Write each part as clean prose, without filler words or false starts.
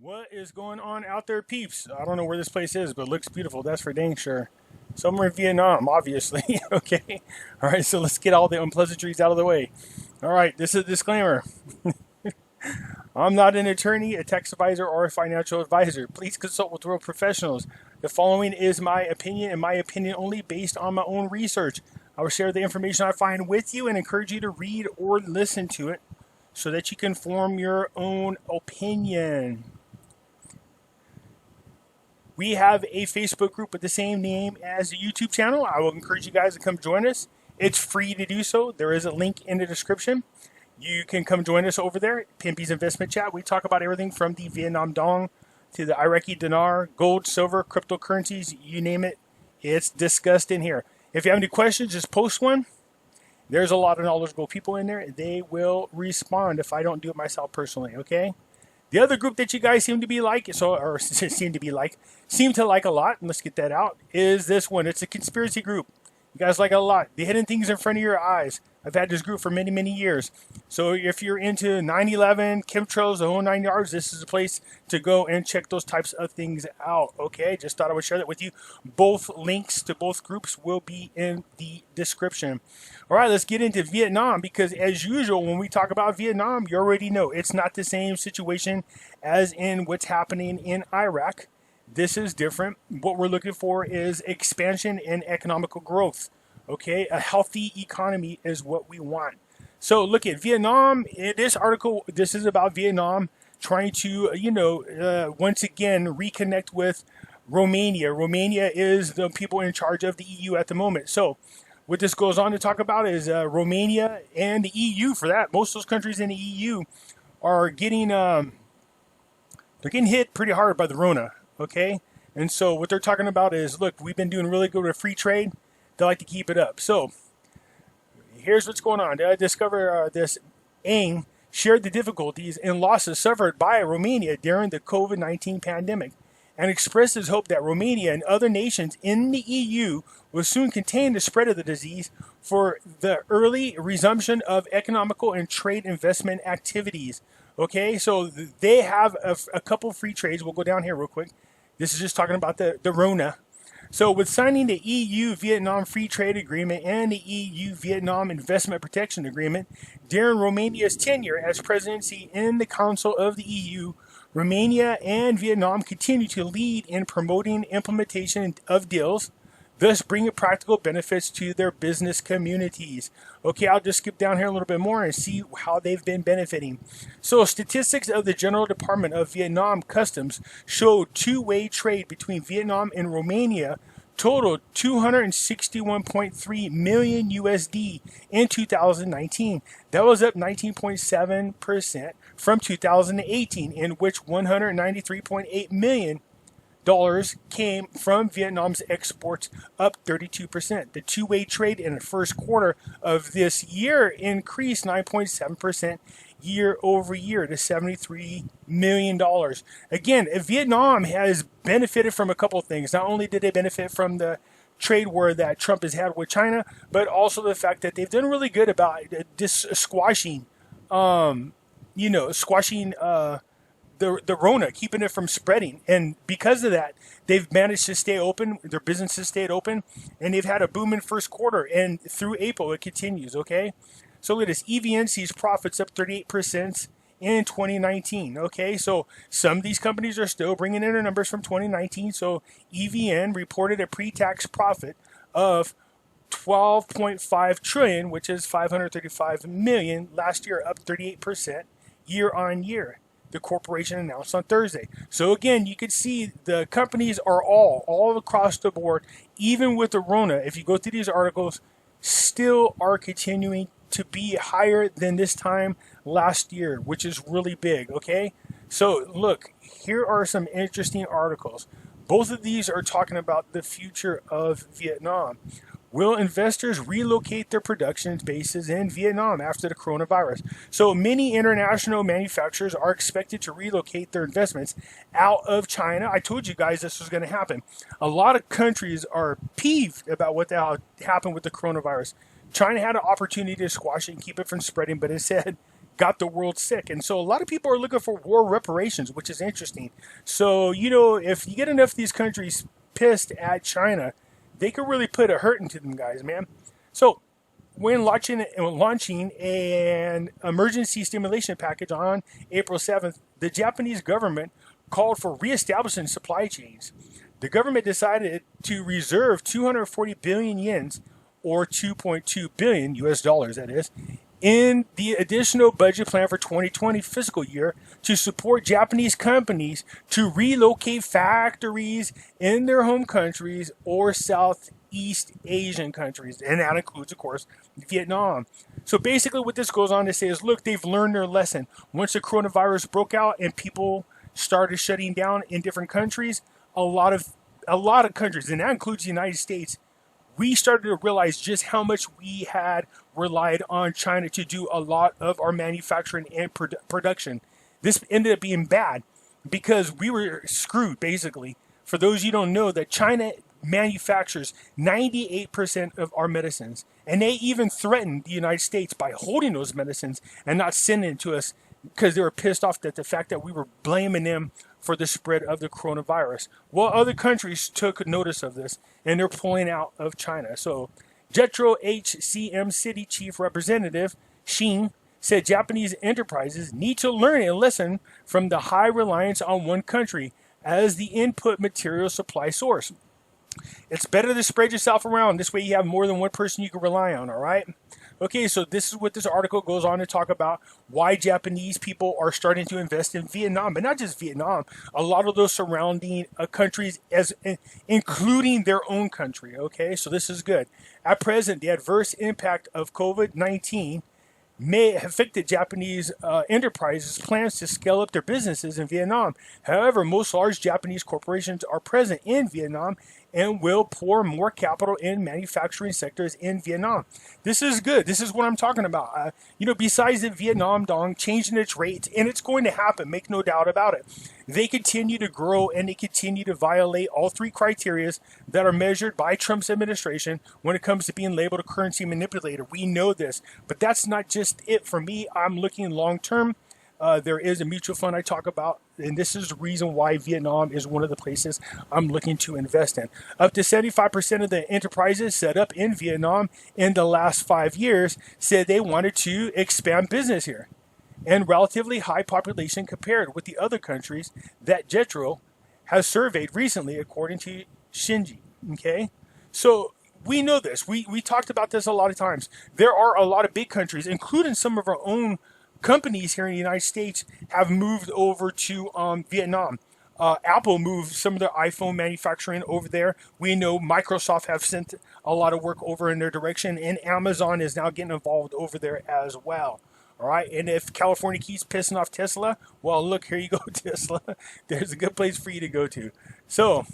What is going on out there, peeps? I don't know where this place is, but it looks beautiful. That's for dang sure. Somewhere in Vietnam, obviously. Okay. All right, so let's get all the unpleasantries out of the way. All right, this is a disclaimer. I'm not an attorney, a tax advisor, or a financial advisor. Please consult with real professionals. The following is my opinion and my opinion only based on my own research. I will share the information I find with you and encourage you to read or listen to it so that you can form your own opinion. We have a Facebook group with the same name as the YouTube channel. I will encourage you guys to come join us. It's free to do so. There is a link in the description. You can come join us over there, Pimpy's Investment Chat. We talk about everything from the Vietnam Dong to the Iraqi dinar, gold, silver, cryptocurrencies, you name it. It's discussed in here. If you have any questions, just post one. There's a lot of knowledgeable people in there. They will respond if I don't do it myself personally, okay? The other group that you guys seem to like a lot, and let's get that out, is this one. It's a conspiracy group. You guys like it a lot. The hidden things in front of your eyes. I've had this group for many, many years. So if you're into 9/11, chemtrails, the whole 9 yards, this is a place to go and check those types of things out. Okay, just thought I would share that with you. Both links to both groups will be in the description. All right, let's get into Vietnam because as usual, when we talk about Vietnam, you already know it's not the same situation as in what's happening in Iraq. This is different. What we're looking for is expansion and economical growth. Okay, a healthy economy is what we want. So look at Vietnam. In this article, this is about Vietnam trying to, once again, reconnect with Romania. Romania is the people in charge of the EU at the moment. So what this goes on to talk about is Romania and the EU for that. Most of those countries in the EU are getting, they're getting hit pretty hard by the Rona. Okay, and so what they're talking about is, look, we've been doing really good with free trade. They like to keep it up. So here's what's going on. I discovered this Aang shared the difficulties and losses suffered by Romania during the COVID-19 pandemic and expressed his hope that Romania and other nations in the EU will soon contain the spread of the disease for the early resumption of economical and trade investment activities. Okay, so they have a couple free trades. We'll go down here real quick. This is just talking about the Rona. So with signing the EU-Vietnam Free Trade Agreement and the EU-Vietnam Investment Protection Agreement, during Romania's tenure as presidency in the Council of the EU, Romania and Vietnam continue to lead in promoting implementation of deals, thus bringing practical benefits to their business communities. Okay, I'll just skip down here a little bit more and see how they've been benefiting. So statistics of the General Department of Vietnam Customs showed two-way trade between Vietnam and Romania totaled 261.3 million USD in 2019. That was up 19.7% from 2018, in which 193.8 million dollars came from Vietnam's exports, up 32%. The two-way trade in the first quarter of this year increased 9.7% year over year to $73 million. Again, Vietnam has benefited from a couple of things. Not only did they benefit from the trade war that Trump has had with China, but also the fact that they've done really good about squashing the Rona, keeping it from spreading. And because of that, they've managed to stay open. Their businesses stayed open, and they've had a boom in first quarter. And through April, it continues, okay? So look at this. EVN sees profits up 38% in 2019, okay? So some of these companies are still bringing in their numbers from 2019. So EVN reported a pre-tax profit of 12.5 trillion, which is 535 million last year, up 38% year on year. The corporation announced on Thursday. So again, you can see the companies are all across the board, even with the Rona, if you go through these articles, still are continuing to be higher than this time last year, which is really big, okay? So look, here are some interesting articles. Both of these are talking about the future of Vietnam. Will investors relocate their production bases in Vietnam after the coronavirus? So many international manufacturers are expected to relocate their investments out of China. I told you guys this was going to happen. A lot of countries are peeved about what the hell happened with the coronavirus. China had an opportunity to squash it and keep it from spreading, but it said, got the world sick. And so a lot of people are looking for war reparations, which is interesting. So, you know, if you get enough of these countries pissed at China, they could really put a hurt into them guys, man. So when launching an emergency stimulation package on April 7th, the Japanese government called for reestablishing supply chains. The government decided to reserve 240 billion yens, or 2.2 billion US dollars, that is, in the additional budget plan for 2020 fiscal year to support Japanese companies to relocate factories in their home countries or Southeast Asian countries. And that includes, of course, Vietnam. So basically what this goes on to say is, look, they've learned their lesson. Once the coronavirus broke out and people started shutting down in different countries, a lot of countries, and that includes the United States, we started to realize just how much we had relied on China to do a lot of our manufacturing and production. This ended up being bad because we were screwed, basically. For those you don't know, that China manufactures 98% of our medicines. And they even threatened the United States by holding those medicines and not sending it to us because they were pissed off at the fact that we were blaming them for the spread of the coronavirus. Well, other countries took notice of this, and they're pulling out of China. So, Jetro HCM City Chief Representative Shin said Japanese enterprises need to learn a lesson from the high reliance on one country as the input material supply source. It's better to spread yourself around. This way you have more than one person you can rely on, all right? Okay, so this is what this article goes on to talk about, why Japanese people are starting to invest in Vietnam, but not just Vietnam, a lot of those surrounding countries, including their own country, okay? So this is good. At present, the adverse impact of COVID-19 may have affected Japanese enterprises' plans to scale up their businesses in Vietnam. However, most large Japanese corporations are present in Vietnam and will pour more capital in manufacturing sectors in Vietnam. This is good. This is what I'm talking about. Besides the Vietnam dong changing its rates, and it's going to happen, make no doubt about it. They continue to grow and they continue to violate all three criteria that are measured by Trump's administration when it comes to being labeled a currency manipulator. We know this, but that's not just it for me. I'm looking long term. There is a mutual fund I talk about, and this is the reason why Vietnam is one of the places I'm looking to invest in. Up to 75% of the enterprises set up in Vietnam in the last 5 years said they wanted to expand business here, and relatively high population compared with the other countries that Jetro has surveyed recently, according to Shinji. Okay, so we know this. We talked about this a lot of times. There are a lot of big countries, including some of our own companies here in the United States, have moved over to Vietnam. Apple moved some of their iPhone manufacturing over there. We know Microsoft have sent a lot of work over in their direction, and Amazon is now getting involved over there as well. All right, and if California keeps pissing off Tesla, well, look, here you go, Tesla. There's a good place for you to go to. So,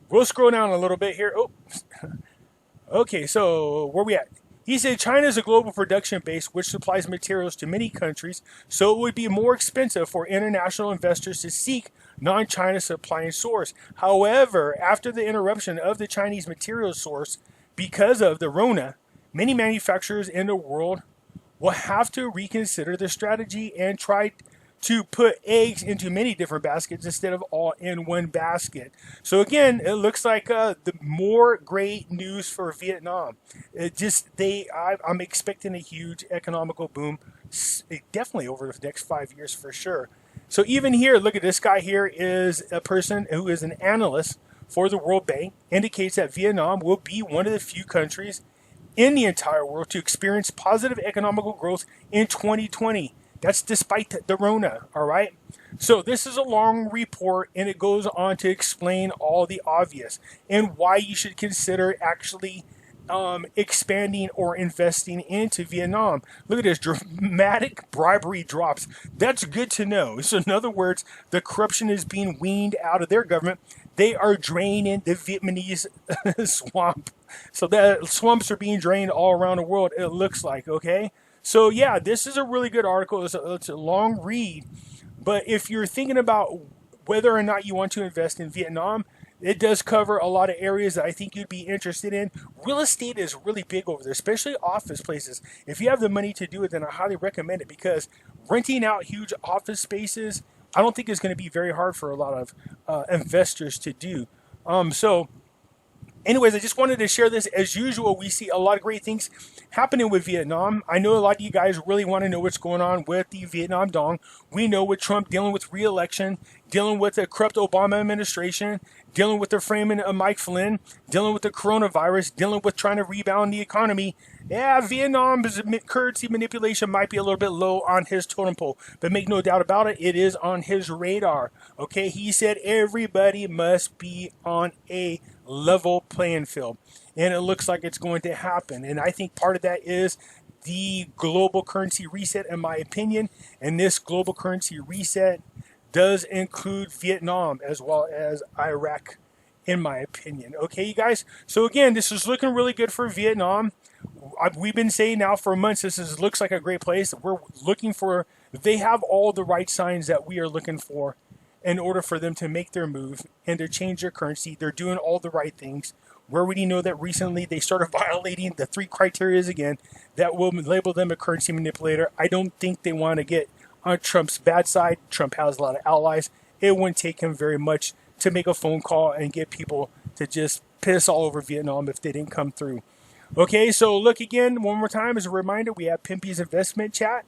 we'll scroll down a little bit here. Oh, okay, so where we at? He said China is a global production base which supplies materials to many countries, so it would be more expensive for international investors to seek non-China supplying source. However, after the interruption of the Chinese material source because of the Rona, many manufacturers in the world will have to reconsider their strategy and try to put eggs into many different baskets instead of all in one basket. So again, it looks like the more great news for Vietnam. I'm expecting a huge economical boom, definitely over the next 5 years for sure. So even here, look at this guy here is a person who is an analyst for the World Bank, indicates that Vietnam will be one of the few countries in the entire world to experience positive economical growth in 2020. That's despite the Rona, all right? So this is a long report, and it goes on to explain all the obvious and why you should consider actually expanding or investing into Vietnam. Look at this, dramatic bribery drops. That's good to know. So in other words, the corruption is being weaned out of their government. They are draining the Vietnamese swamp. So the swamps are being drained all around the world, it looks like, okay? So yeah, this is a really good article. It's a long read. But if you're thinking about whether or not you want to invest in Vietnam, it does cover a lot of areas that I think you'd be interested in. Real estate is really big over there, especially office places. If you have the money to do it, then I highly recommend it, because renting out huge office spaces, I don't think is going to be very hard for a lot of investors to do. So anyways, I just wanted to share this. As usual, we see a lot of great things happening with Vietnam. I know a lot of you guys really want to know what's going on with the Vietnam Dong. We know with Trump dealing with re-election, dealing with the corrupt Obama administration, dealing with the framing of Mike Flynn, dealing with the coronavirus, dealing with trying to rebound the economy. Yeah, Vietnam's currency manipulation might be a little bit low on his totem pole, but make no doubt about it, it is on his radar. Okay, he said everybody must be on a level playing field, and it looks like it's going to happen. And I think part of that is the global currency reset, in my opinion, and this global currency reset does include Vietnam as well as Iraq, in my opinion. Okay, you guys, so again, this is looking really good for Vietnam. We've been saying now for months looks like a great place. We're looking for, they have all the right signs that we are looking for in order for them to make their move and to change their currency. They're doing all the right things. We already know that recently they started violating the 3 criteria again that will label them a currency manipulator. I don't think they want to get on Trump's bad side. Trump has a lot of allies. It wouldn't take him very much to make a phone call and get people to just piss all over Vietnam if they didn't come through. Okay, so look again, one more time as a reminder, we have Pimpy's investment chat.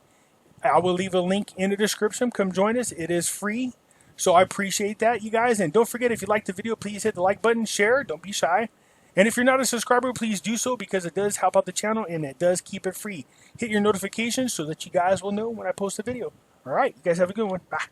I will leave a link in the description. Come join us. It is free. So I appreciate that, you guys. And don't forget, if you liked the video, please hit the like button, share. Don't be shy. And if you're not a subscriber, please do so, because it does help out the channel and it does keep it free. Hit your notifications so that you guys will know when I post a video. All right, you guys have a good one. Bye.